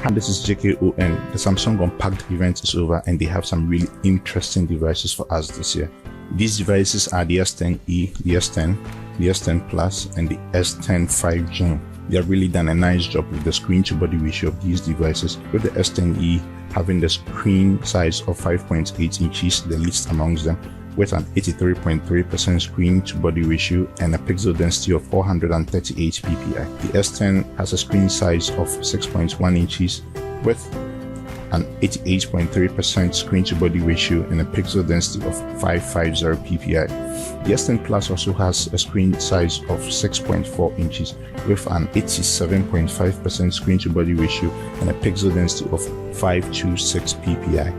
And this is JKON. The Samsung Unpacked event is over and they have some really interesting devices for us this year. These devices are the S10e, the S10, the S10 Plus, and the S10 5G. They have really done a nice job with the screen to body ratio of these devices, with the S10e having the screen size of 5.8 inches, the least amongst them, with an 83.3% screen to body ratio and a pixel density of 438 ppi. The S10 has a screen size of 6.1 inches with an 88.3% screen to body ratio and a pixel density of 550 ppi. The S10 Plus also has a screen size of 6.4 inches with an 87.5% screen to body ratio and a pixel density of 526 ppi.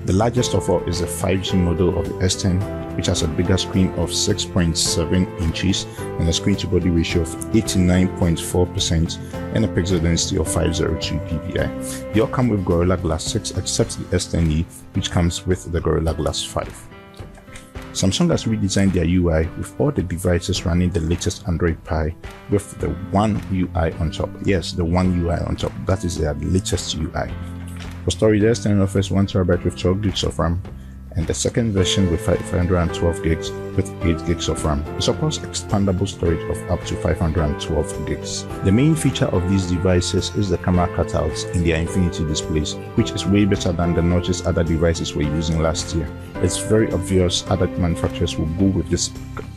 The largest of all is the 5G model of the S10, which has a bigger screen of 6.7 inches and a screen to body ratio of 89.4% and a pixel density of 502 ppi. They all come with Gorilla Glass 6 except the S10e, which comes with the Gorilla Glass 5. Samsung has redesigned their UI with all the devices running the latest Android Pie with the One UI on top. Yes, the One UI on top. That is their latest UI. For storage, the S10 offers 1TB with 12 gigs of RAM, and the second version with 512 gigs with 8 gigs of RAM. It supports expandable storage of up to 512 gigs. The main feature of these devices is the camera cutouts in their infinity displays, which is way better than the notches other devices were using last year. It's very obvious other manufacturers will go with this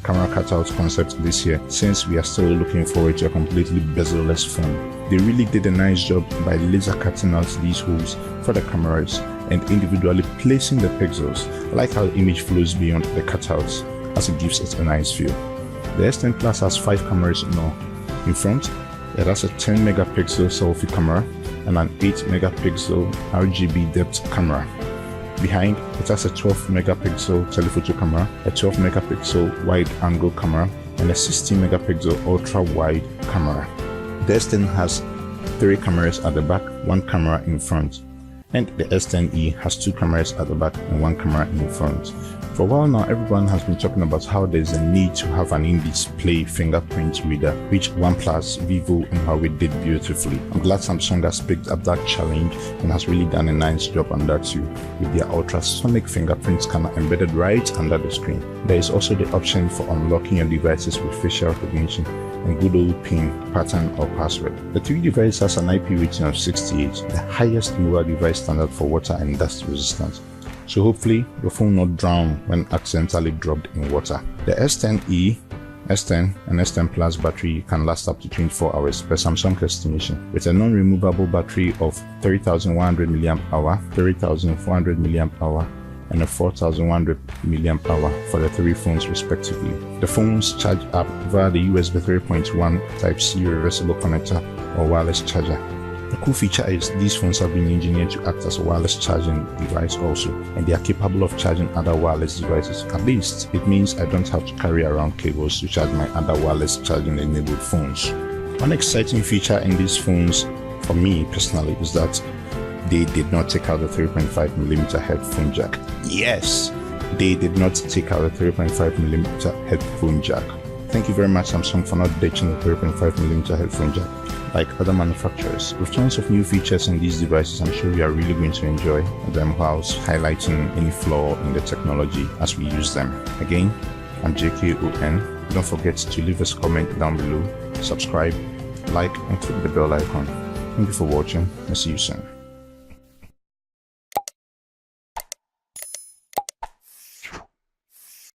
camera cutout concept this year, since we are still looking forward to a completely bezel-less phone. They really did a nice job by laser cutting out these holes for the cameras and individually placing the pixels. I like how the image flows beyond the cutouts as it gives it a nice feel. The S10 Plus has 5 cameras in all. In front, it has a 10 megapixel selfie camera and an 8 megapixel RGB depth camera. Behind, it has a 12 megapixel telephoto camera, a 12 megapixel wide angle camera, and a 16 megapixel ultra wide camera. The S10 has 3 cameras at the back, 1 camera in front, and the S10e has 2 cameras at the back and 1 camera in front. For a while now, everyone has been talking about how there's a need to have an in-display fingerprint reader, which OnePlus, Vivo, and Huawei did beautifully. I'm glad Samsung has picked up that challenge and has really done a nice job on that too, with their ultrasonic fingerprint scanner embedded right under the screen. There is also the option for unlocking your devices with facial recognition and good old PIN, pattern or password. The 3 device has an IP rating of 68, the highest mobile device standard for water and dust resistance. So hopefully your phone will not drown when accidentally dropped in water. The S10e, S10 and S10 Plus battery can last up to 24 hours per Samsung estimation, with a non-removable battery of 3100 mAh, 3400 mAh, and a 4100 mAh for the 3 phones respectively. The phones charge up via the USB 3.1 Type-C reversible connector or wireless charger. The cool feature is these phones have been engineered to act as a wireless charging device also, and they are capable of charging other wireless devices. At least it means I don't have to carry around cables to charge my other wireless charging enabled phones. One exciting feature in these phones for me personally is that they did not take out the 3.5mm headphone jack. Yes, they did not take out the 3.5mm headphone jack. Thank you very much Samsung for not ditching the 3.5mm headphone jack like other manufacturers. With tons of new features in these devices, I'm sure we are really going to enjoy them whilst highlighting any flaw in the technology as we use them. Again, I'm JKON. Don't forget to leave us a comment down below, subscribe, like and click the bell icon. Thank you for watching. I'll see you soon.